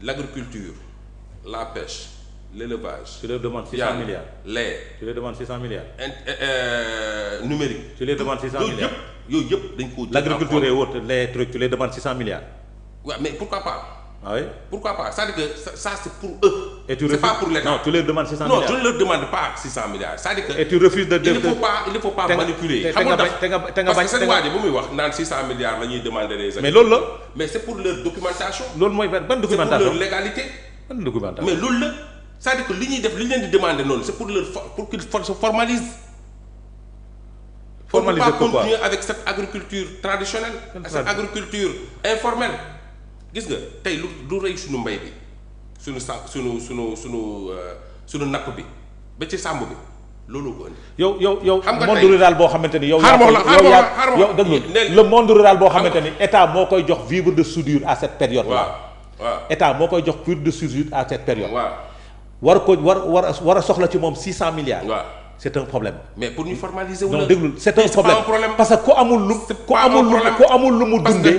l'agriculture, la pêche, l'élevage. Tu leur demandes 600 milliards. Lait. Tu leur demandes 600 milliards. Numérique. Tu leur demandes 600 milliards. yooyu yëpp dañ ko. L'agriculture et autres les trucs tu leur demandes 600 milliards. Ouais, mais pourquoi pas? Ah oui? Pourquoi pas? C'est-à-dire que ça c'est pour eux. Et tu c'est refuses, pas pour l'État. non, tu leur demandes 600 non, milliards. je ne leur demande pas 600 milliards. C'est-à-dire que et tu refuses de il ne faut pas manipuler. parce que seen waa ji bu muy wax naan 600 milliards la ñuy demander des mais loolu la. mais c'est pour leur documentation. loolu mooy ban documentation? c'est pour leur légalité. ban documentation? mais loolu la c'est-à-dire que li ñuy def li ñu leen di demander noonu c'est pour qu'ils se formalisent. Formaliser pourquoi pourquoi? continuer avec cette agriculture traditionnelle. cette agriculture informelle. gis nga tey lu rëy suñu mbay bi suñu napp bi ba ci sàmm bi loolu ko indi. yow xam nga monde rural boo xamante ni yow. yow déglu le monde rural boo xamante ni état moo koy jox fibre de soudure à cette période là. waaw état moo koy jox fibre de soudure à cette période. waaw war a soxla ci moom 600 milliards. waaw c'est un problème. mais pour ñu formaliser wu non déglu c'est un problème parce que ku amul lu mu dundee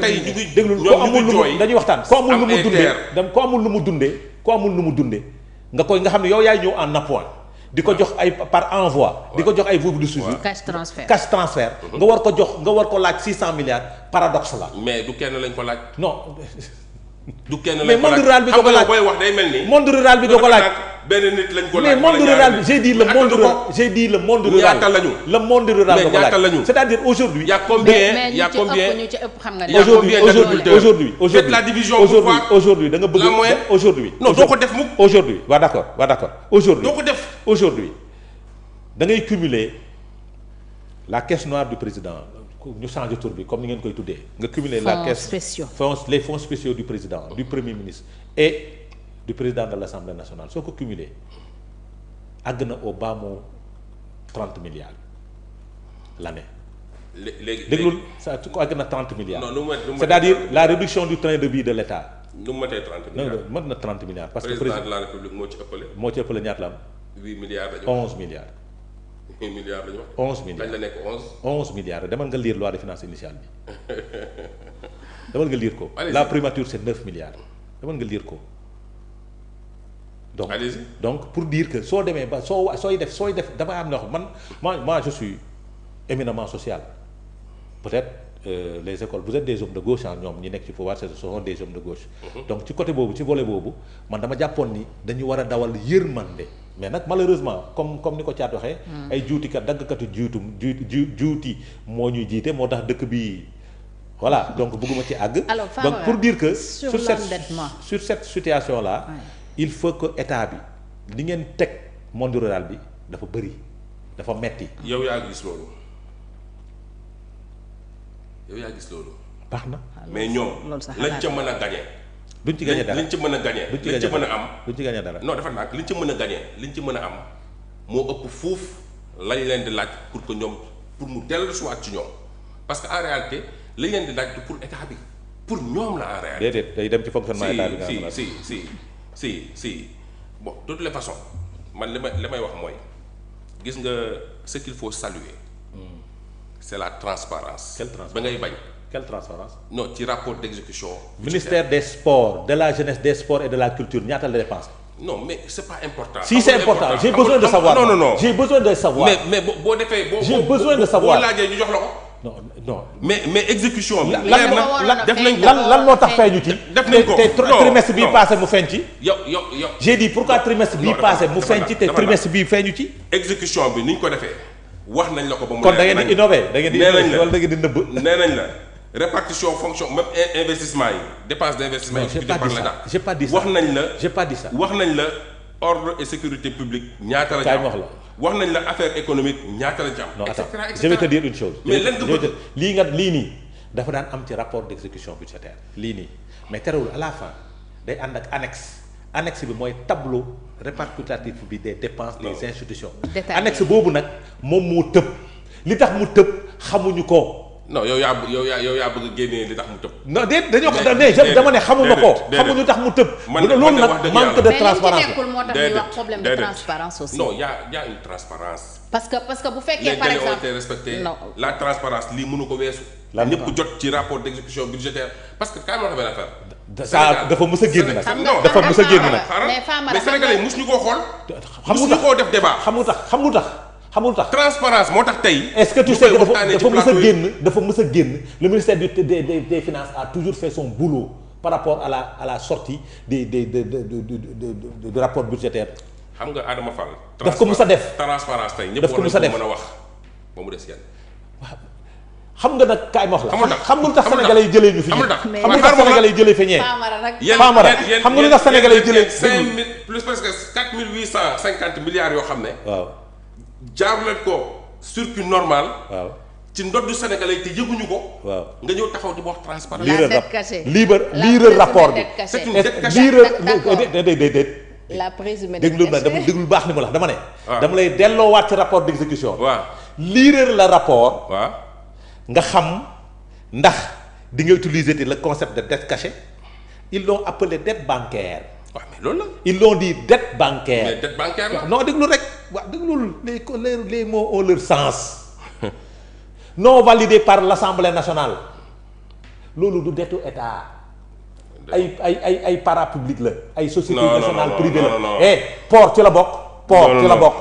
déglu ku amul lu mu dañuy waxtaan ku amul lu mu dundee nga xam ne yow yaay ñëw en appoint di ko jox ay par envoi di ko jox ay voues de soudure cash transfert nga war ko laaj 600 milliards paradoxe la. mais du kenn lañ ko laaj. non du kenn lañ mais ko laaj monde rural bi doo ko laaj booy wax day mel ni. monde rural bi doo ko laaj. benn nit lañ ko laaj mais monde rural bi j'ai dit le monde rural ñaata lañu. le monde rural mais ñaata lañu. c'est-à-dire aujourd'hui y a combien y a combien ñu ci ëpp xam nga aujourd'hui faites la division aujourd'hui da nga bëgg aujourd'hui non doo ko def mukk aujourd'hui waa d'accord aujourd'hui doo ko def aujourd'hui da ngay cumuler la caisse noire du président ñu changer tour bi comme ni ngeen koy tuddee nga cumuler la caisse les fonds spéciaux du président du premier ministre et du président de l'Assemblée nationale soo ko cumulé àgg na au bas mot 30 milliards l'année. léegi déglul ça ko àgg na 30 milliards. non c'est-à-dire la réduction du train de vie de l'État. nu mu matee 30 milliards non mën na 30 milliards. parce que président de la République moo ci ëppale. ñaata la am. 8 milliards la ñu 11 milliards. 8 milliards la ñu wax. 11 milliards dañ la nekk 11. 11 milliards demal nga lire loi de finances initiale bi demal nga lire ko. Allez-y. La primature c'est 9 milliards demal nga lire ko. donc pour dire que soo demee ba sooy def dama am na moi je suis éminemment social peut-être les écoles vous êtes des hommes de gauche ñoom ñi nekk ci pouvoir ce sont des hommes de gauche. donc ci côté boobu ci volet boobu man dama jàppoon ni dañu war a dawal yërmande mais nag malheureusement comme ni ko caat waxee. ay juutikat daggkatu juuti moo ñuy jiite moo tax dëkk bi voilà donc bëgguma ci àgg. donc pour dire que sur cette situation là. il faut que état bi li ngeen teg monde rural bi dafa bëri dafa metti. yow yaa gis loolu. baax na. mais ñoom lañ ca mën a gagné. duñ ci gagné dara liñ ci mën a gagné. liñ ci mën a am. duñ ci gagné dara. non dafa nag liñ ci mën a gagné liñ ci mën a am moo ëpp fuuf lañ leen di laaj pour que ñoom pour mu dellusiwaat ci ñoom parce que en réalité lañ leen di laaj pour état bi pour ñoom la en réalité. déedéet day dem ci fonctionnement état bi. si bon de toutes les façons man li may wax mooy gis nga ce qu'il faut saluer c'est la transparence. Quelle transparence? ba ngay bañ. Quelle transparence? non ci rapport d'exécution. Ministère des sports de la jeunesse des sports et de la culture ñaata la dépense. non mais c'est pas important. si c'est important j'ai besoin de savoir. non j'ai besoin de savoir. mais boo defee j'ai besoin de savoir boo laajee ñu jox la ko. non. mais exécution bi. def nañ ko lan moo tax feeñu ci. def nañ ko te trimestre bii passé mu feeñ ci. yow. j'ai dit pourquoi trimestre bii passé mu feeñ ci te trimestre bii feeñu ci. exécution bi ni ñu ko defee wax nañ la ko ba mu. kon da ngeen di innover da ngeen di innover wala da ngeen di nëbb. nee nañ la répartition fonction même investissement yi dépense d'investissement yi. j'ai pas dit ça wax nañ la. j'ai pas dit ça wax nañ la ordre et sécurité publique ñaata la. wax la. wax nañ la affaire économique ñaata la ci am. non attends je vais te dire une chose. mais lan nga bëgg lii nii dafa daan am ci rapport d'exécution budgétaire lii nii mais terewul à la fin day ànd ak annexe bi mooy tableau répartitif bi des dépenses des institutions. annexe boobu nag moom moo tëb li tax mu tëb xamuñu ko. non yow yaa bëgg a génnee li tax mu tëb. non dañoo ko dama ne xamuñu ko. xamuñu tax mu tëb. loolu nag manque de transparence mais moo tax ñuy wax problème de transparence aussi. non y a une transparence. parce que bu fekkee par exemple les délais ont été respectés. non la transparence lii mënu ko weesu. ñëpp jot ci rapport d'exécution budgétaire parce que quand même wax benn affaire ça dafa mës a génn nag. non dafa mës a génn nag. mais sénégalais yi mosuñu koo xool. xamul koo def débat. xamul tax. transparence moo tax tey. est-ce que tu sais que dafa mës a génn le ministère des finances a toujours fait son boulot par rapport à la sortie de rapport budgétaire. xam nga Adama Fall. daf ko mës a def transparence tey ñëpp daf ko mës a def mën a wax ba mu des yenn. xam nga nag kaay ma wax la. xam nga lu tax xamul sénégalais yi jëlee ñu fi ñee. xam nga lu tax sénégalais yi jëlee fi ñee. Famara xam nga lu tax sénégalais yi jëlee. 5000 plus presque 4850 milliards yoo xam ne. waaw jaar leen ko circuit normal. waaw ci ndoddu sénégalais te yëguñu ko. waaw nga ñëw taxaw di wax transparence. la dette cachée liiral rapport bi. c'est une dette cachée. déedéet. la présumée dette déglu déglu baax ni ma la dama ne. dama lay delloowaat ci rapport d'exécution. waaw liiral la rapport. waaw. nga xam ndax di nga utiliser le concept de dette cachée ils l'ont appelé dette bancaire. waaw mais loolu la. ils l'ont dit dette bancaire. mais dette bancaire la. non déglu rek waaw déglul les mots ont leur sens. non validé par l'Assemblée nationale loolu du dettu état. ay parapublic la. ay société nationale privée la. port ci la bokk. port ci la bokk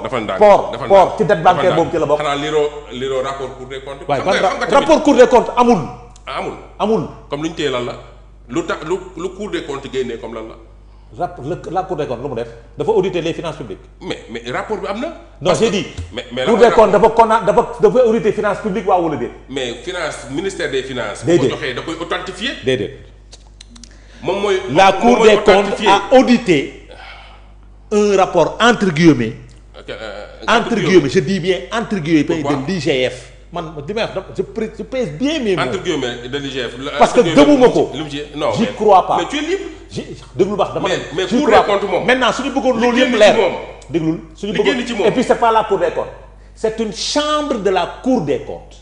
port ci dette bancaire boobu ci la bokk. xanaa liroo rapport Cour des comptes. waaye rapport Cour des comptes amul. amul. comme lu ñu téye lan la lu tax lu Cour des comptes génnee comme lan la. la Cour des comptes lu mu def dafa auditer les finances publiques. mais rapport bi am na. non j'ai dit. mais Cour des comptes dafa auditer finances publiques waaw wala déet. mais finance ministère des finances. déedéet bu ko joxee da koy authentifier. déedéet. moom mooy. la Cour des comptes a audité un rapport entre guillemets. entre guillemets je dis bien entre guillemets de l'IGF. man li may wax je pèse bien mes mots. entre guillemets de l'IGF. parce que gëmuma ko. non j'y crois pas. mais tu es libre. déglu baax dama ne. mais Cour des comptes moom. maintenant suñu bëggoon loolu yëpp leer. déglul suñu bëggoon et puis c'est pas la Cour des comptes. c'est une chambre de la Cour des comptes.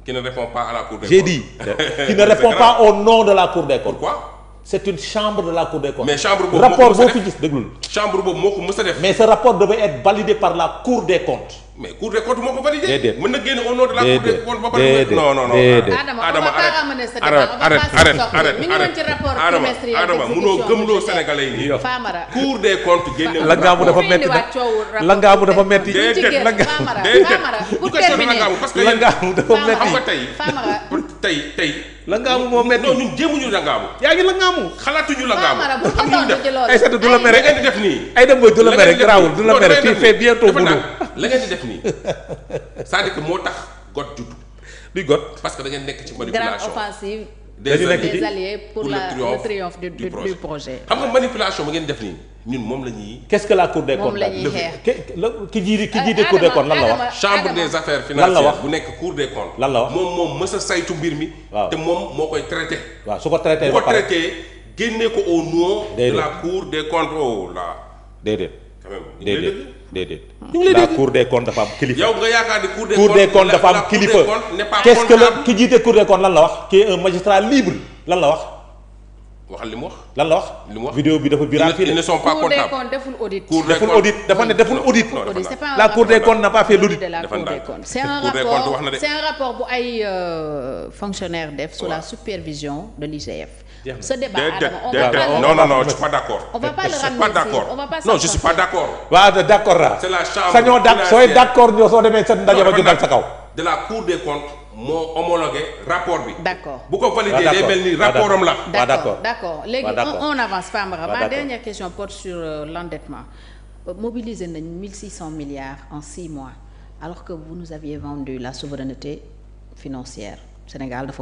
qui ne répond pas à la Cour des comptes. j'ai dit qui ne répond pas au nom de la Cour des comptes. pourquoi. c'est une chambre de la Cour des comptes. mais chambre boobu rapport boo fi gis déglul. chambre boobu moo ko mës a def. mais ce rapport devait être validé par la Cour des comptes. mais Cour des comptes moo ko validé. déedéet mën na génne au nom de la Cour des comptes ba pare. non Adama Adama munoo gëmloo sénégalais yi. Famara Cour des comptes génne. la ngaamu dafa metti nag la ngaamu dafa metti. déedéet pour terminer parce que la ngaamu dafa metti. xam nga tey. la ngaamu moo metti. non ñun jéemuñu la ngaamu. yaa ngi la ngaamu. xalaatuñu la ngaamu. xam nga def ay seetlu du la mere. la ngeen di def nii. ay dem du la mere garaawul du la mere tu fais bientôt boulot. la ngeen di def nii c'est-à-dire que moo tax got juddu. du got parce que da ngeen nekk ci manipulation. grande offensive des alliés pour le triomphe du projet. xam nga manipulation ba ngeen def nii ñun moom la ñuy. qu'est-ce que la Cour des comptes moom la ñuy xeex ki jiite Cour des comptes lan la wax. chambre des affaires financières bu nekk Cour des comptes. lan la wax moom mës a saytu mbir mi. waaw te moom moo koy traité. waaw su ko traité bu ko traité génne ko au nom. de la Cour des comptes oh là. déedéet. quand même déedéet. la Cour des comptes dafa am kilifa. yow nga yaakaar ni Cour des comptes dafa am kilifa. qu'est-ce que la ki jiite Cour des comptes lan la wax. qui est un magistrat libre lan la wax. waxal li mu wax. lan la wax. li mu wax vidéo bi dafa viral fii ils ne sont pas comptables. Cour des comptes deful audit. deful audit dafa ne deful audit. la Cour des comptes n'a pas fait l'audit. c'est un rapport bu ay fonctionnaires def sous la supervision de l'IGF. ce débat non je suis pas d'accord. on va pas le ramener non je suis pas d'accord. waaw d'accord la. c'est la chambre sañoo sooy d'accord ñoo soo demee sa ndaje ba ñu dal sa kaw. de la Cour des comptes moo homologué rapport bi. d'accord bu ko validé day mel ni rapport am la. d'accord léegi on avance Famara. ma dernière question porte sur l'endettement. Mobiliser nañ 1600 milliards en 6 mois alors que vous nous aviez vendu la souveraineté financière Sénégal dafa war